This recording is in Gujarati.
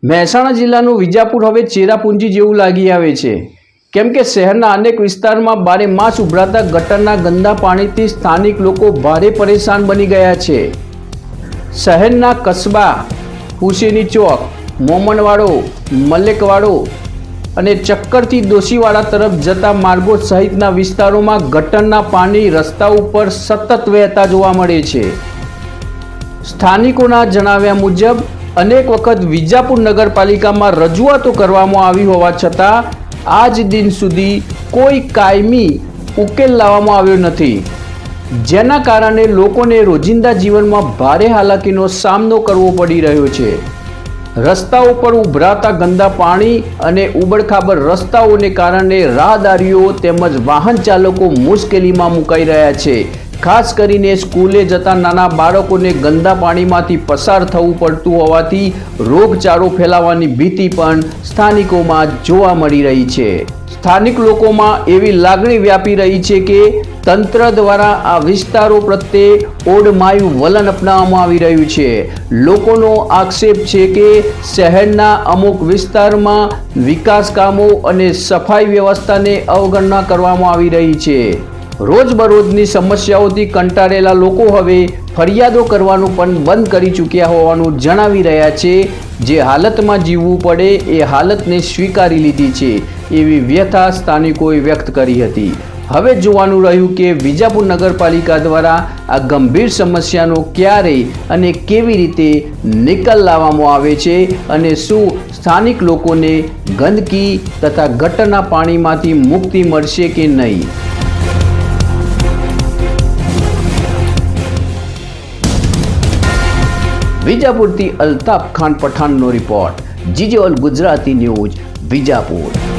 મહેસાણા જિલ્લાનું વિજાપુર હવે ચેરાપુંજી જેવું લાગી આવે છે, કેમ કે શહેરના અનેક વિસ્તારમાં બારે માસ ઉભરાતા ગટરના ગંદા પાણીથી સ્થાનિક લોકો ભારે પરેશાન બની ગયા છે। શહેરના કસ્બા, હુસેની ચોક, મોમનવાડો, મલેકવાડો અને ચક્કરથી દોશીવાડા તરફ જતા માર્ગો સહિતના વિસ્તારોમાં ગટરના પાણી રસ્તા ઉપર સતત વહેતા જોવા મળે છે। સ્થાનિકોના જણાવ્યા મુજબ અનેક વખત વિજાપુર નગરપાલિકામાં રજૂઆતો કરવામાં આવી હોવા છતાં આજ દિન સુધી કોઈ કાયમી ઉકેલ લાવવામાં આવ્યો નથી, જેના કારણે લોકોને રોજિંદા જીવનમાં ભારે હાલાકીનો સામનો કરવો પડી રહ્યો છે। રસ્તાઓ પર ઉભરાતા ગંદા પાણી અને ઉબડખાબડ રસ્તાઓને કારણે રાહદારીઓ તેમજ વાહન ચાલકો મુશ્કેલીમાં મુકાઈ રહ્યા છે। ખાસ કરીને સ્કૂલે જતા નાના બાળકોને ગંદા પાણીમાંથી પસાર થવું પડતું હોવાથી રોગચાળો ફેલાવાની ભીતિ પણ સ્થાનિકોમાં જોવા મળી રહી છે। સ્થાનિક લોકોમાં એવી લાગણી વ્યાપી રહી છે કે તંત્ર દ્વારા આ વિસ્તારો પ્રત્યે ઓઢમાયું વલણ અપનાવવામાં આવી રહ્યું છે। લોકોનો આક્ષેપ છે કે શહેરના અમુક વિસ્તારમાં વિકાસ કામો અને સફાઈ વ્યવસ્થાને અવગણના કરવામાં આવી રહી છે। રોજબરોજની સમસ્યાઓથી કંટાળેલા લોકો હવે ફરિયાદો કરવાનું પણ બંધ કરી ચૂક્યા હોવાનું જણાવી રહ્યા છે। જે હાલતમાં જીવવું પડે એ હાલતને સ્વીકારી લીધી છે, એવી વ્યથા સ્થાનિકોએ વ્યક્ત કરી હતી। હવે જોવાનું રહ્યું કે વિજાપુર નગરપાલિકા દ્વારા આ ગંભીર સમસ્યાનો ક્યારે અને કેવી રીતે નિકાલ લાવવામાં આવે છે અને શું સ્થાનિક લોકોને ગંદકી તથા ગટરના પાણીમાંથી મુક્તિ મળશે કે નહીં। વિજાપુરથી અલ્તાફ ખાન પઠાણનો રિપોર્ટ, જીજેઓલ ગુજરાતી ન્યૂઝ, વિજાપુર।